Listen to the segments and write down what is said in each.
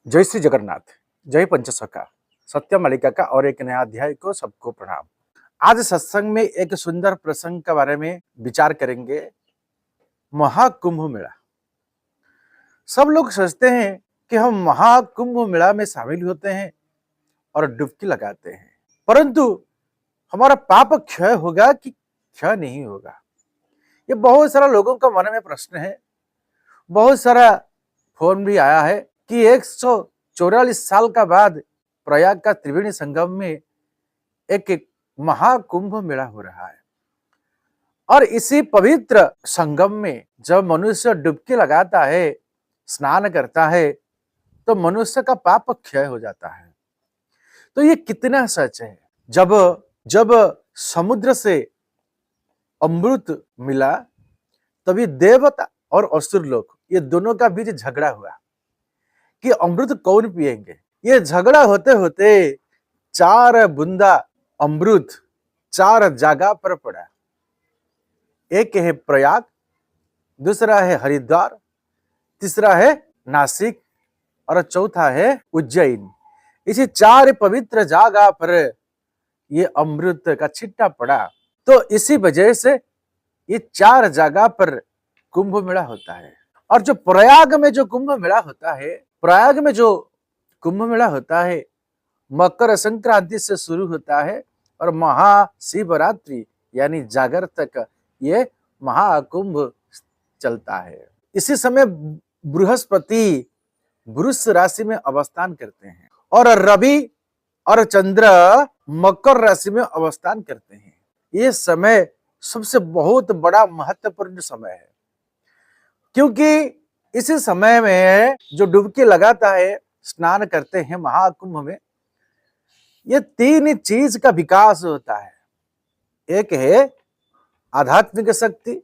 जय श्री जगन्नाथ, जय पंचसखा, सत्य मालिका का और एक नया अध्याय को सबको प्रणाम। आज सत्संग में एक सुंदर प्रसंग के बारे में विचार करेंगे। महाकुंभ मेला। सब लोग सोचते हैं कि हम महाकुंभ मेला में शामिल होते हैं और डुबकी लगाते हैं, परंतु हमारा पाप क्षय होगा कि क्षय नहीं होगा, ये बहुत सारा लोगों का मन में प्रश्न है। बहुत सारा फोन भी आया है कि 144 साल का बाद प्रयाग का त्रिवेणी संगम में एक महाकुंभ मेला हो रहा है और इसी पवित्र संगम में जब मनुष्य डुबकी लगाता है, स्नान करता है, तो मनुष्य का पाप क्षय हो जाता है। तो ये कितना सच है। जब जब समुद्र से अमृत मिला, तभी देवता और असुर लोग ये दोनों का बीच झगड़ा हुआ कि अमृत कौन पिएंगे। ये झगड़ा होते होते 4 बूंदा अमृत 4 जगह पर पड़ा। एक है प्रयाग, दूसरा है हरिद्वार, तीसरा है नासिक और चौथा है उज्जैन। इसी 4 पवित्र जगह पर ये अमृत का छिट्टा पड़ा। तो इसी वजह से ये 4 जगह पर कुंभ मेला होता है। और जो प्रयाग में जो कुंभ मेला होता है, प्रयाग में जो कुंभ मेला होता है, मकर संक्रांति से शुरू होता है और महाशिवरात्रि यानी जागर तक ये महाकुंभ चलता है। इसी समय बृहस्पति वृष राशि में अवस्थान करते हैं और रवि और चंद्र मकर राशि में अवस्थान करते हैं। ये समय सबसे बहुत बड़ा महत्वपूर्ण समय है, क्योंकि इसी समय में जो डुबकी लगाता है, स्नान करते हैं महाकुंभ में, ये 3 चीज का विकास होता है। एक है आध्यात्मिक शक्ति,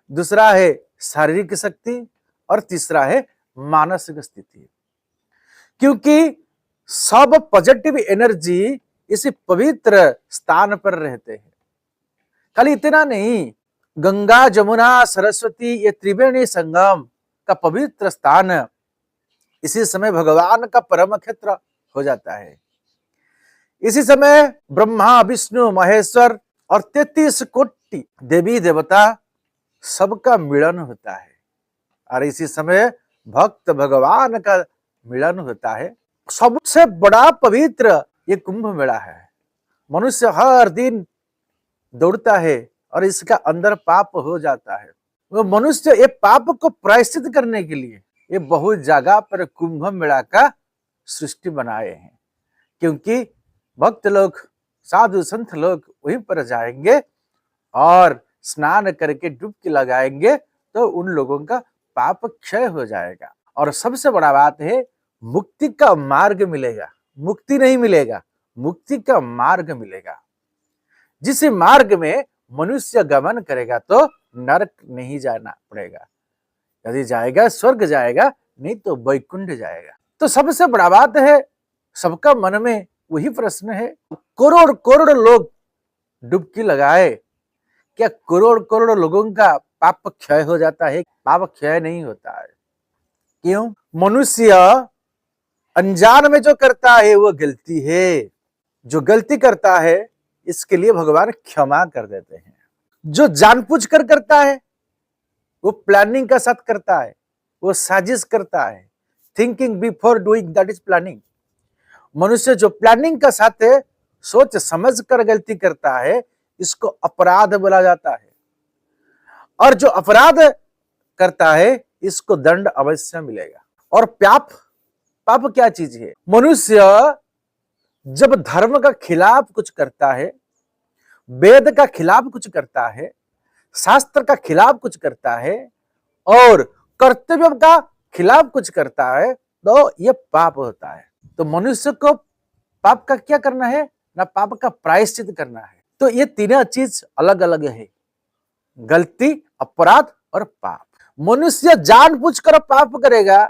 दूसरा है शारीरिक शक्ति और तीसरा है मानसिक स्थिति। क्योंकि सब पॉजिटिव एनर्जी इसी पवित्र स्थान पर रहते हैं। खाली इतना नहीं, गंगा जमुना सरस्वती ये त्रिवेणी संगम का पवित्र स्थान इसी समय भगवान का परम क्षेत्र हो जाता है। इसी समय ब्रह्मा विष्णु महेश्वर और 33 कोटि देवी देवता सबका मिलन होता है और इसी समय भक्त भगवान का मिलन होता है। सबसे बड़ा पवित्र ये कुंभ मेला है। मनुष्य हर दिन दौड़ता है और इसका अंदर पाप हो जाता है। वो मनुष्य ये पाप को प्रायश्चित करने के लिए ये बहुत जगह पर कुंभ मेला का सृष्टि बनाए हैं, क्योंकि भक्त लोग साधु संत लोग वहीं पर जाएंगे और स्नान करके डुबकी लगाएंगे तो उन लोगों का पाप क्षय हो जाएगा। और सबसे बड़ा बात है, मुक्ति का मार्ग मिलेगा। मुक्ति नहीं मिलेगा, मुक्ति का मार्ग मिलेगा। जिस मार्ग में मनुष्य गमन करेगा तो नरक नहीं जाना पड़ेगा, यदि जाएगा स्वर्ग जाएगा, नहीं तो वैकुंठ जाएगा। तो सबसे बड़ा बात है, सबका मन में वही प्रश्न है, करोड़ करोड़ लोग डुबकी लगाए, क्या करोड़ करोड़ लोगों का पाप क्षय हो जाता है? पाप क्षय नहीं होता है। क्यों? मनुष्य अनजान में जो करता है वो गलती है। जो गलती करता है इसके लिए भगवान क्षमा कर देते हैं। जो जानबूझकर करता है वो प्लानिंग का साथ करता है, वो साजिश करता है। Thinking before doing, that is planning. मनुष्य जो प्लानिंग का साथ है, सोच समझ कर गलती करता है, इसको अपराध बोला जाता है। और जो अपराध करता है इसको दंड अवश्य मिलेगा। और पाप, पाप क्या चीज है? मनुष्य जब धर्म का खिलाफ कुछ करता है, वेद का खिलाफ कुछ करता है, शास्त्र का खिलाफ कुछ करता है और कर्तव्य का खिलाफ कुछ करता है, तो यह पाप होता है। तो मनुष्य को पाप का क्या करना है? ना पाप का प्रायश्चित करना है। तो ये 3 चीज अलग अलग है, गलती, अपराध और पाप। मनुष्य जानबूझकर पाप करेगा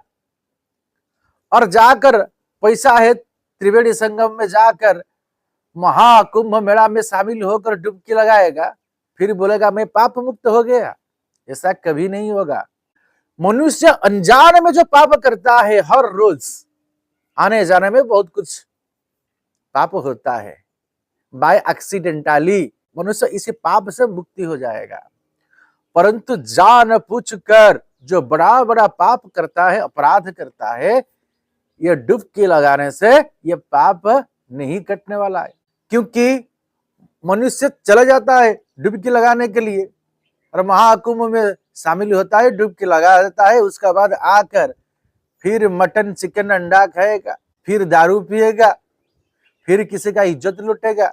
और जाकर पैसा है त्रिवेणी संगम में जाकर महाकुंभ मेला में शामिल होकर डुबकी लगाएगा, फिर बोलेगा मैं पाप मुक्त हो गया। ऐसा कभी नहीं होगा। मनुष्य अनजान में जो पाप करता है हर रोज, आने जाने में बहुत कुछ पाप होता है। बाय एक्सीडेंटली मनुष्य इसी पाप से मुक्ति हो जाएगा। परंतु जान पूछ कर जो बड़ा बड़ा पाप करता है, अपराध करता है, ये डुबकी लगाने से ये पाप नहीं कटने वाला है। क्योंकि मनुष्य चला जाता है डुबकी लगाने के लिए और महाकुंभ में शामिल होता है, डुबकी लगा देता है, उसके बाद आकर फिर मटन चिकन अंडा खाएगा, फिर दारू पिएगा, फिर किसी का इज्जत लूटेगा,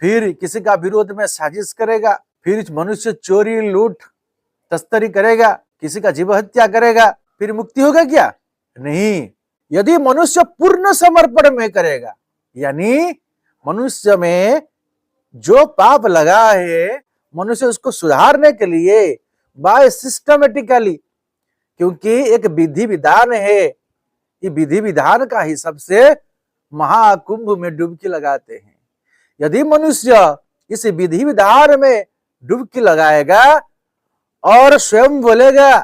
फिर किसी का विरोध में साजिश करेगा, फिर मनुष्य चोरी लूट तस्करी करेगा, किसी का जीव हत्या करेगा, फिर मुक्ति होगा क्या? नहीं। यदि मनुष्य पूर्ण समर्पण में करेगा, यानी मनुष्य में जो पाप लगा है, मनुष्य उसको सुधारने के लिए बाय सिस्टमेटिकली, क्योंकि एक विधि विधान है, ये विधि विधान का हिसाब से महाकुंभ में डुबकी लगाते हैं। यदि मनुष्य इस विधि विधान में डुबकी लगाएगा और स्वयं बोलेगा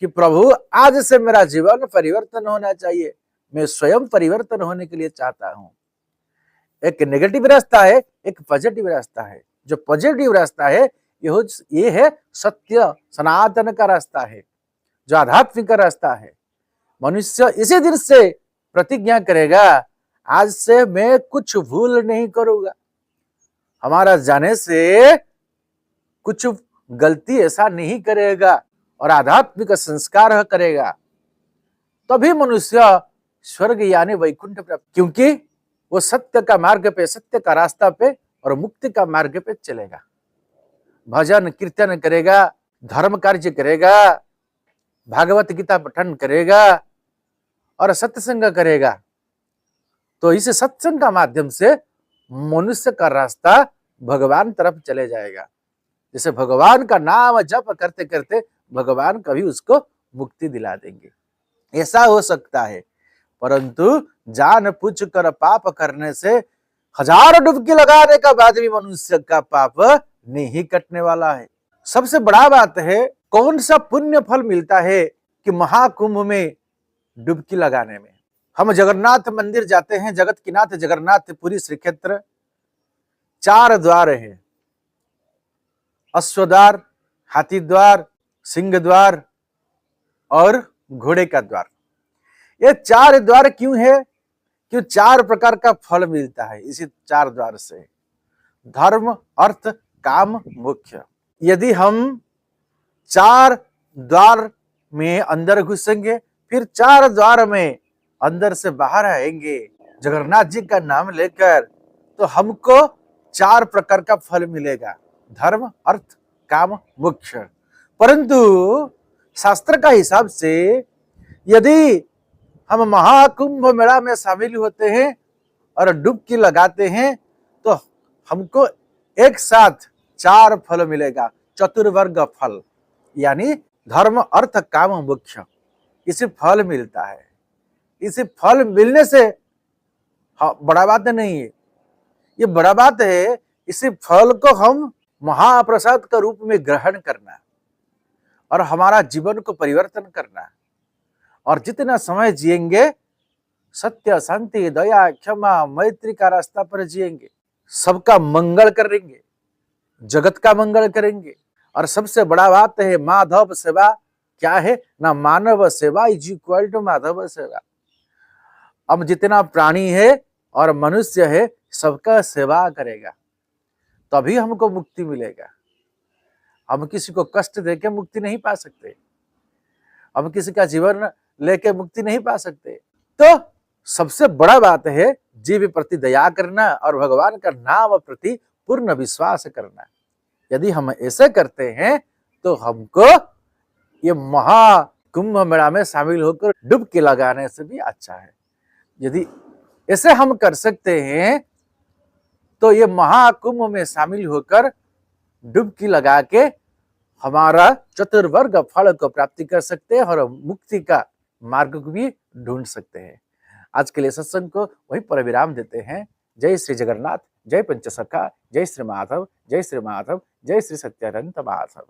कि प्रभु आज से मेरा जीवन परिवर्तन होना चाहिए, मैं स्वयं परिवर्तन होने के लिए चाहता हूं। एक नेगेटिव रास्ता है, एक पॉजिटिव रास्ता है। जो पॉजिटिव रास्ता है ये है सत्य सनातन का रास्ता है, जो आध्यात्मिक का रास्ता है। मनुष्य इसी दिन से प्रतिज्ञा करेगा, आज से मैं कुछ भूल नहीं करूंगा, हमारा जाने से कुछ गलती ऐसा नहीं करेगा और आध्यात्मिक संस्कार करेगा, तभी मनुष्य स्वर्ग यानी वैकुंठ प्राप्त, क्योंकि वो सत्य का मार्ग पे, सत्य का रास्ता पे और मुक्ति का मार्ग पे चलेगा। भजन कीर्तन करेगा, धर्म कार्य करेगा, भागवत गीता पठन करेगा और सत्संग करेगा, तो इस सत्संग का माध्यम से मनुष्य का रास्ता भगवान तरफ चले जाएगा। जैसे भगवान का नाम जप करते करते भगवान कभी उसको मुक्ति दिला देंगे, ऐसा हो सकता है। परंतु जान पूछ कर पाप करने से हजार डुबकी लगाने का बाद भी मनुष्य का पाप नहीं कटने वाला है। सबसे बड़ा बात है, कौन सा पुण्य फल मिलता है कि महाकुंभ में डुबकी लगाने में। हम जगन्नाथ मंदिर जाते हैं, जगत की नाथ जगन्नाथ पुरी श्री क्षेत्र, 4 द्वार है, अश्वद्वार, हाथी द्वार, सिंह द्वार और घोड़े का द्वार। ये 4 द्वार क्यों है? क्यों 4 प्रकार का फल मिलता है इसी 4 द्वार से, धर्म अर्थ काम मोक्ष। यदि हम 4 द्वार में अंदर घुसेंगे, फिर 4 द्वार में अंदर से बाहर आएंगे जगन्नाथ जी का नाम लेकर, तो हमको 4 प्रकार का फल मिलेगा, धर्म अर्थ काम मोक्ष। परंतु शास्त्र का हिसाब से यदि हम महाकुंभ मेला में शामिल होते हैं और डुबकी लगाते हैं, तो हमको एक साथ 4 फल मिलेगा, चतुर्वर्ग फल, यानी धर्म अर्थ काम मोक्ष। इसे फल मिलता है। इसे फल मिलने से बड़ा बात नहीं है, ये बड़ा बात है इसी फल को हम महाप्रसाद के रूप में ग्रहण करना और हमारा जीवन को परिवर्तन करना, और जितना समय जिएंगे सत्य शांति दया क्षमा मैत्री का रास्ता पर जिएंगे, सबका मंगल करेंगे, जगत का मंगल करेंगे। और सबसे बड़ा बात है माधव सेवा क्या है ना, मानव सेवा इज इक्वल टू माधव सेवा। अब जितना प्राणी है और मनुष्य है सबका सेवा करेगा, तभी हमको मुक्ति मिलेगा। हम किसी को कष्ट देके मुक्ति नहीं पा सकते, हम किसी का जीवन लेके मुक्ति नहीं पा सकते। तो सबसे बड़ा बात है जीव प्रति दया करना और भगवान का नाम प्रति पूर्ण विश्वास करना। यदि हम ऐसे करते हैं तो हमको ये महाकुंभ मेला में शामिल होकर डुबकी लगाने से भी अच्छा है। यदि ऐसे हम कर सकते हैं तो ये महाकुंभ में शामिल होकर डुबकी लगा के हमारा चतुर्वर्ग फल को प्राप्ति कर सकते हैं और मुक्ति का मार्ग को भी ढूंढ सकते हैं। आज के लिए सत्संग को वहीं पर विराम देते हैं। जय श्री जगन्नाथ, जय पंचसखा, जय श्री माधव, जय श्री माधव, जय श्री सत्यानंद माधव।